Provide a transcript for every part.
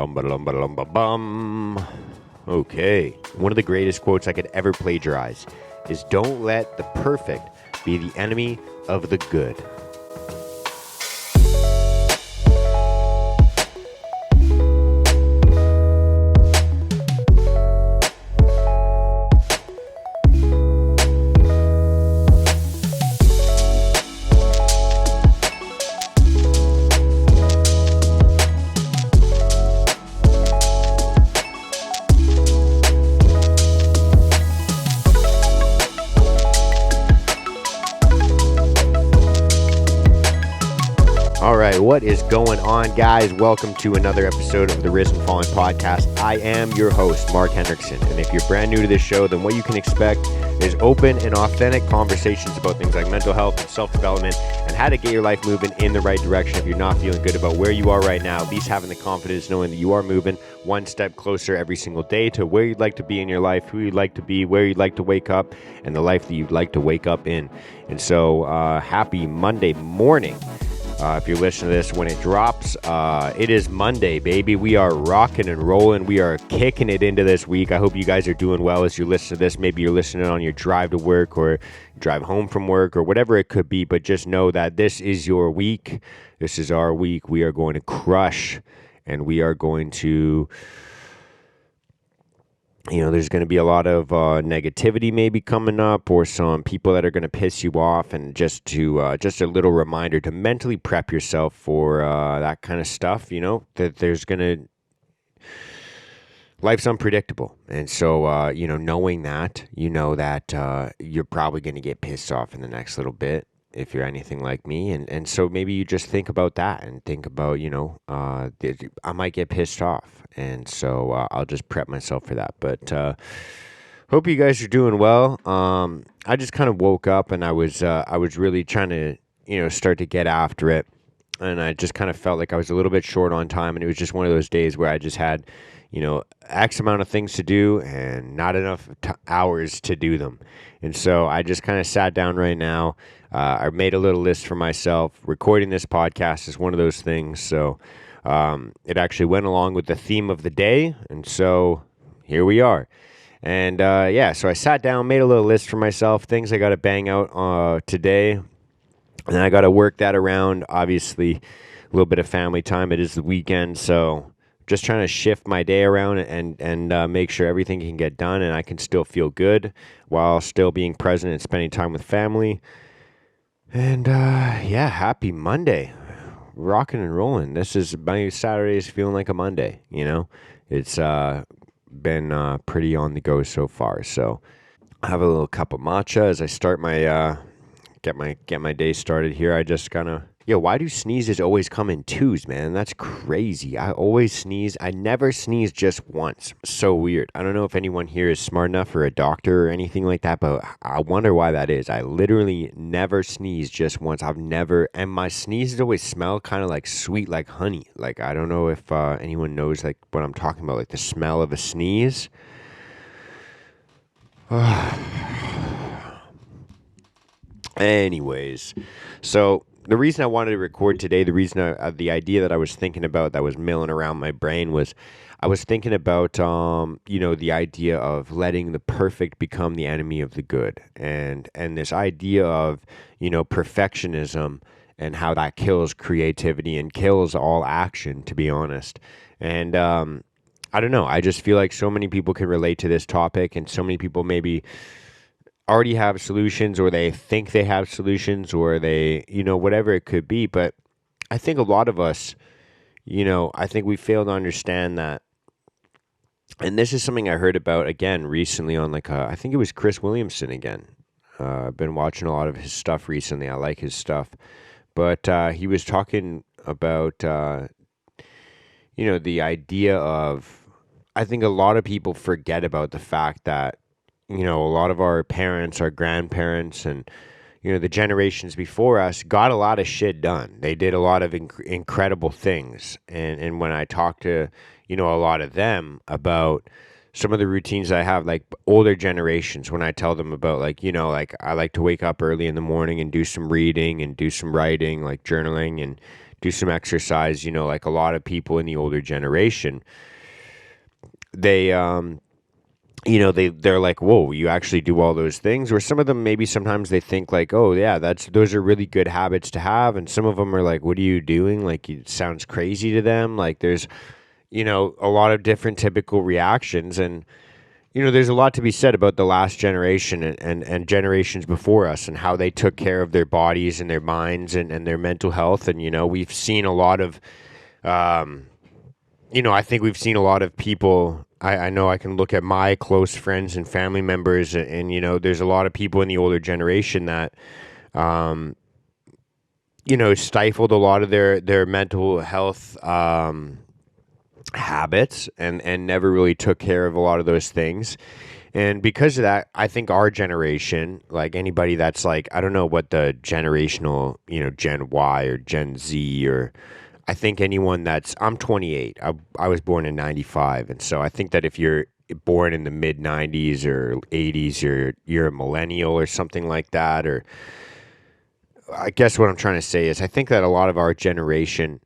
Bum ba lum ba lum ba bum. Okay. One of the greatest quotes I could ever plagiarize is "Don't let the perfect be the enemy of the good." All right, what is going on, guys? Welcome to another episode of the Risen Fallen podcast. I am your host, Mark Hendrickson, and if you're brand new to this show, then what you can expect is open and authentic conversations about things like mental health and self-development and how to get your life moving in the right direction if you're not feeling good about where you are right now. At least having the confidence knowing that you are moving one step closer every single day to where you'd like to be in your life, who you'd like to be, where you'd like to wake up, and the life that you'd like to wake up in. And so, happy Monday morning. If you're listening to this when it drops, it is Monday, baby. We are rocking and rolling. We are kicking it into this week. I hope you guys are doing well as you listen to this. Maybe you're listening on your drive to work or drive home from work or whatever it could be. But just know that this is your week. This is our week. We are going to crush, and we are going to... there's going to be a lot of negativity maybe coming up, or some people that are going to piss you off, and just a little reminder to mentally prep yourself for that kind of stuff. That there's going to... Life's unpredictable, and so knowing that, you're probably going to get pissed off in the next little bit if you're anything like me, and so maybe you just think about that and think about I might get pissed off, and so I'll just prep myself for that. But hope you guys are doing well. I just kind of woke up, and I was really trying to start to get after it, and I just kind of felt like I was a little bit short on time, and it was just one of those days where I just had X amount of things to do and not enough hours to do them. And so I just kind of sat down right now. I made a little list for myself. Recording this podcast is one of those things. So it actually went along with the theme of the day. And so here we are. And so I sat down, made a little list for myself, things I got to bang out today. And then I got to work that around, obviously, a little bit of family time. It is the weekend, so just trying to shift my day around and make sure everything can get done and I can still feel good while still being present and spending time with family. And happy Monday. Rocking and rolling. This is my Saturdays feeling like a Monday, It's been pretty on the go so far. So I have a little cup of matcha as I start my get my day started here. I just kind of... why do sneezes always come in twos, man? That's crazy. I always sneeze. I never sneeze just once. So weird. I don't know if anyone here is smart enough for a doctor or anything like that, but I wonder why that is. I literally never sneeze just once. And my sneezes always smell kind of like sweet, like honey. Like, I don't know if anyone knows like what I'm talking about, like the smell of a sneeze. Anyways, so the reason I wanted to record today, the idea that I was thinking about that was milling around my brain was I was thinking about, the idea of letting the perfect become the enemy of the good, and this idea of, perfectionism and how that kills creativity and kills all action, to be honest. And I don't know. I just feel like so many people can relate to this topic, and so many people maybe already have solutions, or they think they have solutions, or they, whatever it could be. But I think a lot of us, I think we fail to understand that. And this is something I heard about again recently on I think it was Chris Williamson again. I've been watching a lot of his stuff recently. I like his stuff. But he was talking about, the idea of, I think a lot of people forget about the fact that, a lot of our parents, our grandparents, and, the generations before us got a lot of shit done. They did a lot of incredible things. And when I talk to, a lot of them about some of the routines I have, like older generations, when I tell them about I like to wake up early in the morning and do some reading and do some writing, like journaling, and do some exercise. Like a lot of people in the older generation, they they're like, whoa, you actually do all those things. Or some of them, maybe sometimes they think like, oh yeah, those are really good habits to have. And some of them are like, what are you doing? Like, it sounds crazy to them. Like, there's a lot of different typical reactions. And there's a lot to be said about the last generation and generations before us, and how they took care of their bodies and their minds and their mental health. And we've seen a lot of um, I think we've seen a lot of people. I know I can look at my close friends and family members, and there's a lot of people in the older generation that, um, stifled a lot of their mental health habits, and never really took care of a lot of those things. And because of that, I think our generation, like anybody that's like, I don't know what the generational, Gen Y or Gen Z, or I think anyone I'm 28. I was born in 95. And so I think that if you're born in the mid 90s or 80s, you're a millennial or something like that. Or I guess what I'm trying to say is I think that a lot of our generation,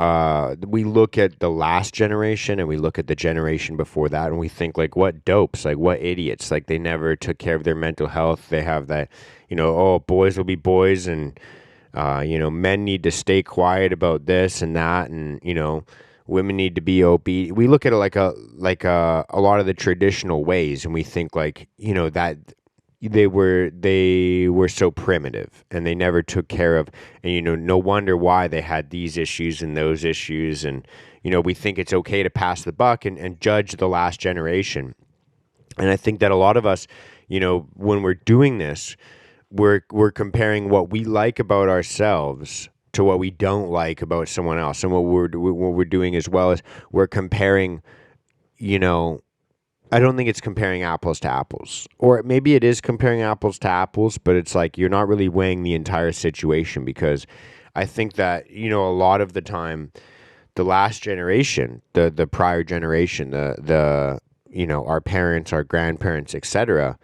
we look at the last generation and we look at the generation before that, and we think like, what dopes, like what idiots, like they never took care of their mental health. They have that, oh, boys will be boys, and men need to stay quiet about this and that, and women need to be obedient. We look at it like a lot of the traditional ways, and we think like that they were so primitive, and they never took care of, and no wonder why they had these issues and those issues. And we think it's okay to pass the buck and judge the last generation. And I think that a lot of us, when we're doing this, we're comparing what we like about ourselves to what we don't like about someone else. And what we're doing as well is we're comparing, I don't think it's comparing apples to apples. Or maybe it is comparing apples to apples, but it's like you're not really weighing the entire situation. Because I think that, a lot of the time, the last generation, the prior generation, the our parents, our grandparents, etc.,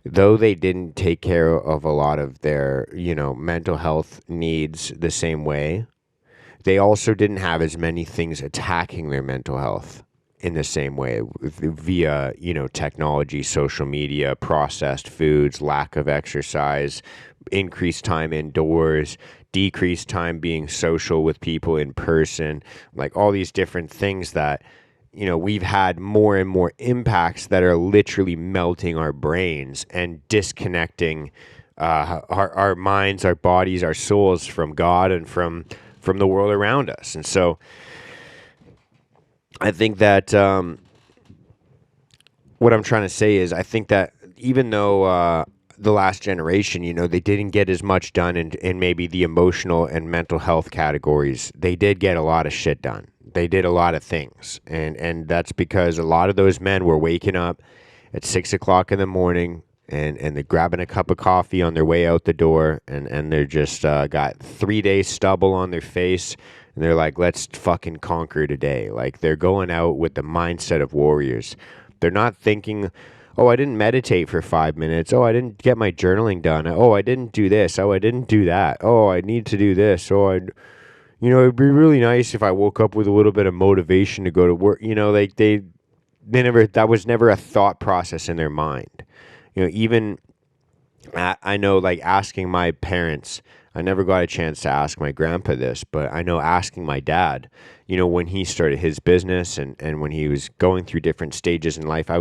though they didn't take care of a lot of their, mental health needs the same way, they also didn't have as many things attacking their mental health in the same way, via, technology, social media, processed foods, lack of exercise, increased time indoors, decreased time being social with people in person, like all these different things that, we've had more and more impacts that are literally melting our brains and disconnecting our minds, our bodies, our souls from God and from the world around us. And so I think that what I'm trying to say is I think that even though the last generation, they didn't get as much done in maybe the emotional and mental health categories, they did get a lot of shit done. They did a lot of things. And that's because a lot of those men were waking up at 6 o'clock in the morning, and they're grabbing a cup of coffee on their way out the door, and they're just got 3 days stubble on their face, and they're like, let's fucking conquer today. Like, they're going out with the mindset of warriors. They're not thinking, oh, I didn't meditate for 5 minutes. Oh, I didn't get my journaling done. Oh, I didn't do this. Oh, I didn't do that. Oh, I need to do this. It'd be really nice if I woke up with a little bit of motivation to go to work. Like they never, that was never a thought process in their mind. Even I know, like, asking my parents, I never got a chance to ask my grandpa this, but I know asking my dad, when he started his business, and when he was going through different stages in life, I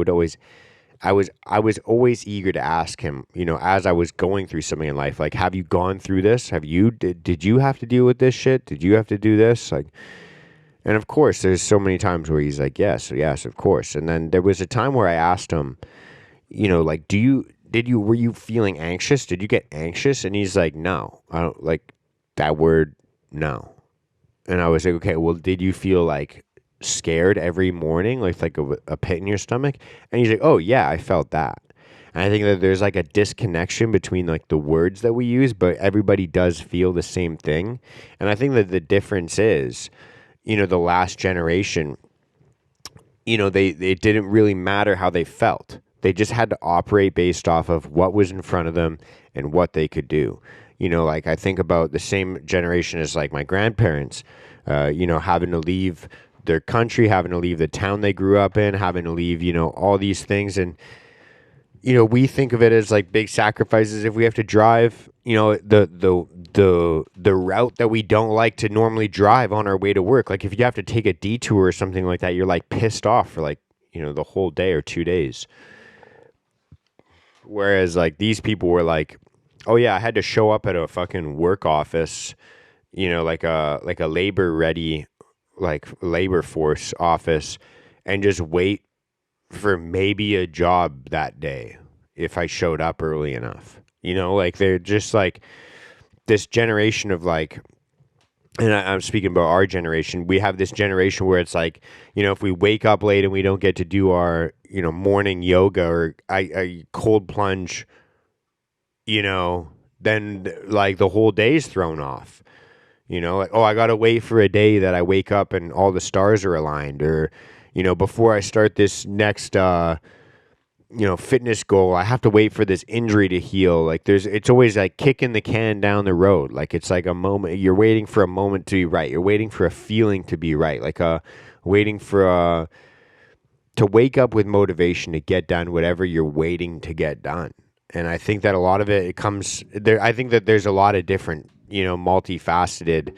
was always eager to ask him, as I was going through something in life, like, have you gone through this? Did you have to deal with this shit? Did you have to do this? Like, and of course, there's so many times where he's like, yes, of course. And then there was a time where I asked him, like, were you feeling anxious? Did you get anxious? And he's like, no, I don't like that word. No. And I was like, okay, well, did you feel like scared every morning, like a pit in your stomach? And he's like, oh yeah, I felt that. And I think that there's like a disconnection between like the words that we use, but everybody does feel the same thing. And I think that the difference is, the last generation, it didn't really matter how they felt. They just had to operate based off of what was in front of them and what they could do. Like I think about the same generation as like my grandparents, having to leave their country, having to leave the town they grew up in, having to leave, all these things. And, we think of it as like big sacrifices if we have to drive, the route that we don't like to normally drive on our way to work. Like if you have to take a detour or something like that, you're like pissed off for like, the whole day or 2 days. Whereas like these people were like, oh yeah, I had to show up at a fucking work office, like a labor ready, like labor force office, and just wait for maybe a job that day if I showed up early enough. Like they're just like this generation of like, and I'm speaking about our generation. We have this generation where it's like, if we wake up late and we don't get to do our, morning yoga or I cold plunge, then like the whole day's thrown off. Like, oh, I got to wait for a day that I wake up and all the stars are aligned, or, before I start this next, fitness goal, I have to wait for this injury to heal. Like it's always like kicking the can down the road. Like it's like a moment, you're waiting for a moment to be right. You're waiting for a feeling to be right. Like waiting for to wake up with motivation to get done whatever you're waiting to get done. And I think that a lot of it comes there. I think that there's a lot of different, multifaceted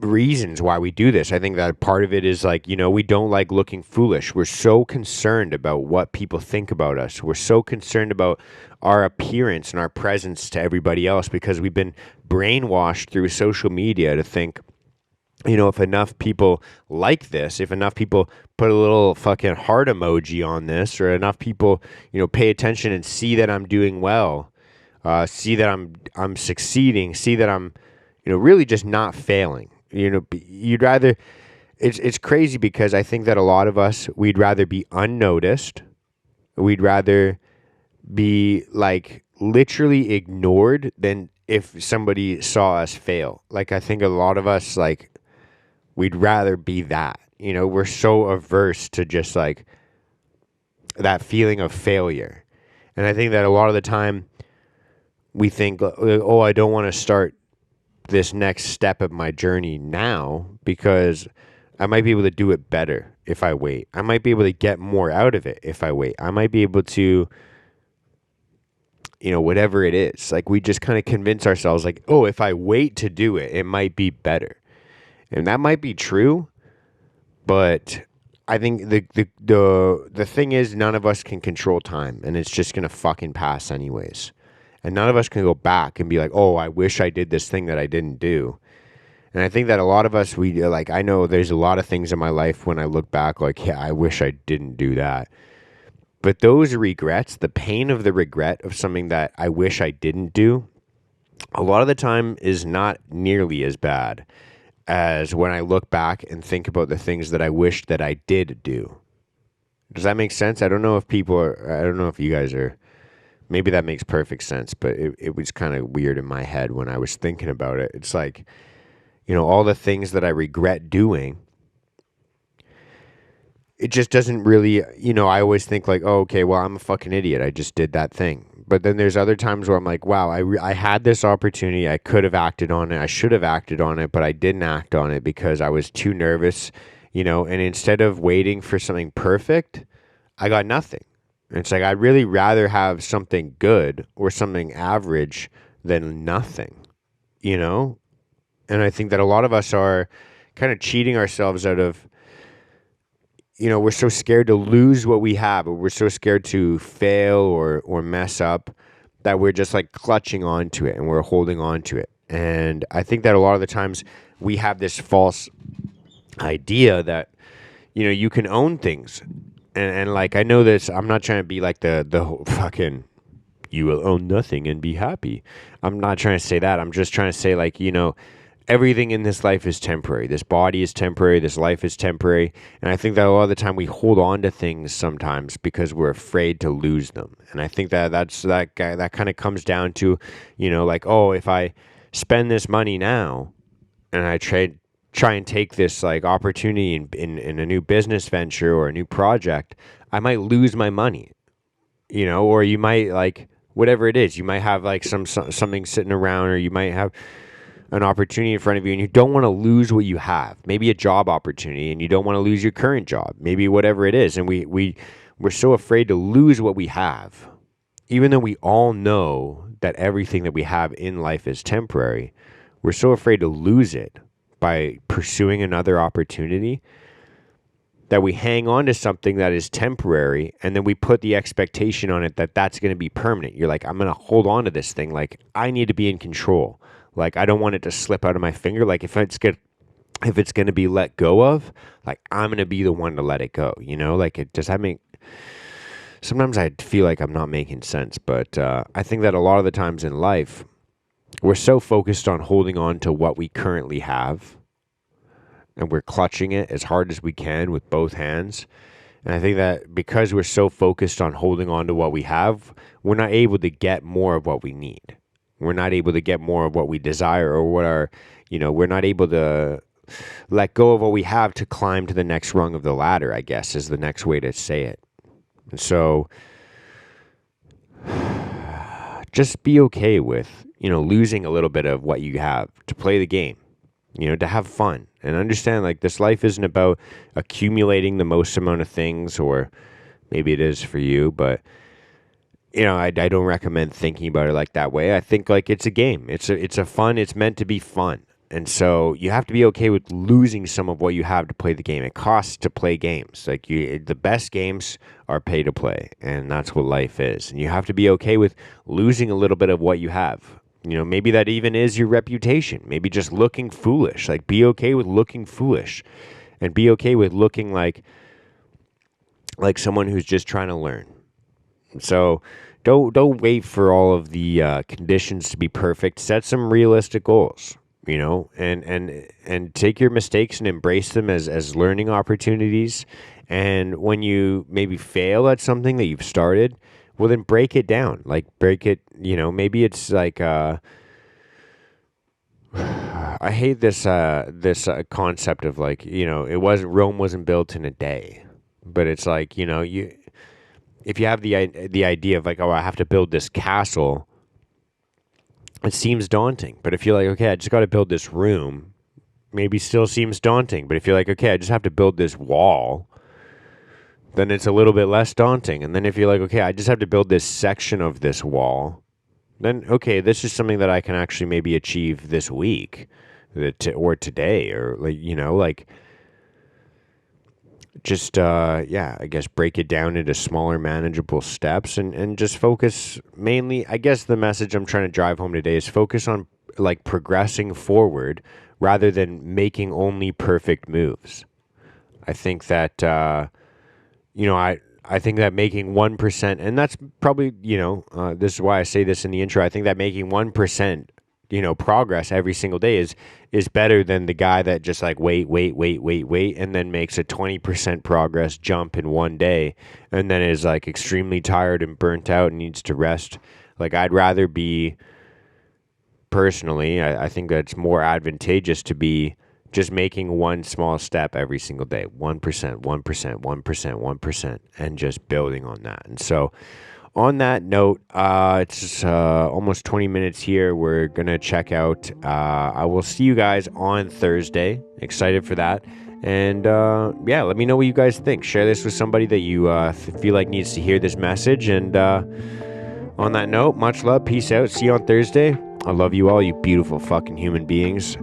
reasons why we do this. I think that part of it is like, we don't like looking foolish. We're so concerned about what people think about us. We're so concerned about our appearance and our presence to everybody else because we've been brainwashed through social media to think, if enough people like this, if enough people put a little fucking heart emoji on this, or enough people, pay attention and see that I'm doing well, see that I'm succeeding, see that I'm, really just not failing. You'd rather, it's crazy because I think that a lot of us, we'd rather be unnoticed. We'd rather be like literally ignored than if somebody saw us fail. Like I think a lot of us, like, we'd rather be that. We're so averse to just like that feeling of failure. And I think that a lot of the time we think, oh, I don't want to start this next step of my journey now because I might be able to do it better if I wait. I might be able to get more out of it if I wait. I might be able to, whatever it is. Like we just kind of convince ourselves like, oh, if I wait to do it, it might be better. And that might be true, but I think the thing is none of us can control time, and it's just going to fucking pass anyways. And none of us can go back and be like, oh, I wish I did this thing that I didn't do. And I think that a lot of us, we like, I know there's a lot of things in my life when I look back, like, yeah, I wish I didn't do that. But those regrets, the pain of the regret of something that I wish I didn't do, a lot of the time is not nearly as bad as when I look back and think about the things that I wished that I did do. Does that make sense? I don't know if you guys are, maybe that makes perfect sense, but it was kind of weird in my head when I was thinking about it. It's like, all the things that I regret doing, it just doesn't really, I always think like, oh, okay, well, I'm a fucking idiot. I just did that thing. But then there's other times where I'm like, wow, I had this opportunity. I could have acted on it. I should have acted on it, but I didn't act on it because I was too nervous, and instead of waiting for something perfect, I got nothing. And it's like, I'd really rather have something good or something average than nothing, And I think that a lot of us are kind of cheating ourselves out of, we're so scared to lose what we have, or we're so scared to fail or mess up that we're just like clutching onto it and we're holding on to it. And I think that a lot of the times we have this false idea that, you can own things. And like, I know this, I'm not trying to be like the whole fucking, you will own nothing and be happy. I'm not trying to say that. I'm just trying to say like, everything in this life is temporary. This body is temporary. This life is temporary. And I think that a lot of the time we hold on to things sometimes because we're afraid to lose them. And I think that that kind of comes down to, like, oh, if I spend this money now and I try and take this like opportunity in a new business venture or a new project, I might lose my money, or you might like whatever it is. You might have like something sitting around, or you might have an opportunity in front of you, and you don't want to lose what you have. Maybe a job opportunity, and you don't want to lose your current job. Maybe whatever it is, and we're so afraid to lose what we have, even though we all know that everything that we have in life is temporary. We're so afraid to lose it by pursuing another opportunity that we hang on to something that is temporary, and then we put the expectation on it that that's going to be permanent. You're like, I'm going to hold on to this thing. Like, I need to be in control. Like, I don't want it to slip out of my finger. Like, if it's going to be let go of, like, I'm going to be the one to let it go. Like, does that make... Sometimes I feel like I'm not making sense, but I think that a lot of the times in life, we're so focused on holding on to what we currently have, and we're clutching it as hard as we can with both hands. And I think that because we're so focused on holding on to what we have, we're not able to get more of what we need. We're not able to get more of what we desire, or we're not able to let go of what we have to climb to the next rung of the ladder, I guess, is the next way to say it. And so just be okay with, losing a little bit of what you have to play the game, to have fun, and understand like this life isn't about accumulating the most amount of things, or maybe it is for you, but I don't recommend thinking about it like that way. I think like it's a game. It's meant to be fun. And so you have to be okay with losing some of what you have to play the game. It costs to play games. Like the best games are pay to play, and that's what life is. And you have to be okay with losing a little bit of what you have. Maybe that even is your reputation. Maybe just looking foolish. Like, be okay with looking foolish, and be okay with looking like someone who's just trying to learn. So don't wait for all of the conditions to be perfect. Set some realistic goals. And take your mistakes and embrace them as learning opportunities. And when you maybe fail at something that you've started, well, then break it down. Like, break it, maybe it's like, I hate this concept of like, Rome wasn't built in a day, but it's like, if you have the idea of like, oh, I have to build this castle, it seems daunting. But if you're like, okay, I just got to build this room, maybe still seems daunting. But if you're like, okay, I just have to build this wall, then it's a little bit less daunting. And then if you're like, okay, I just have to build this section of this wall, then, okay, this is something that I can actually maybe achieve this week or today, or just, I guess break it down into smaller, manageable steps, and just focus mainly. I guess the message I'm trying to drive home today is focus on like progressing forward rather than making only perfect moves. I think that, I think that making 1%, and that's probably, this is why I say this in the intro. I think that making 1%, progress every single day is better than the guy that just like wait, and then makes a 20% progress jump in one day, and then is like extremely tired and burnt out and needs to rest. Like, I'd rather be, personally, I think that it's more advantageous to be just making one small step every single day, 1%, 1%, 1%, 1%, and just building on that. And so, on that note, it's almost 20 minutes here. We're going to check out. I will see you guys on Thursday. Excited for that. And let me know what you guys think. Share this with somebody that you feel like needs to hear this message. And on that note, much love. Peace out. See you on Thursday. I love you all, you beautiful fucking human beings.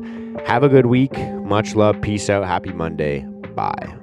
Have a good week. Much love. Peace out. Happy Monday. Bye.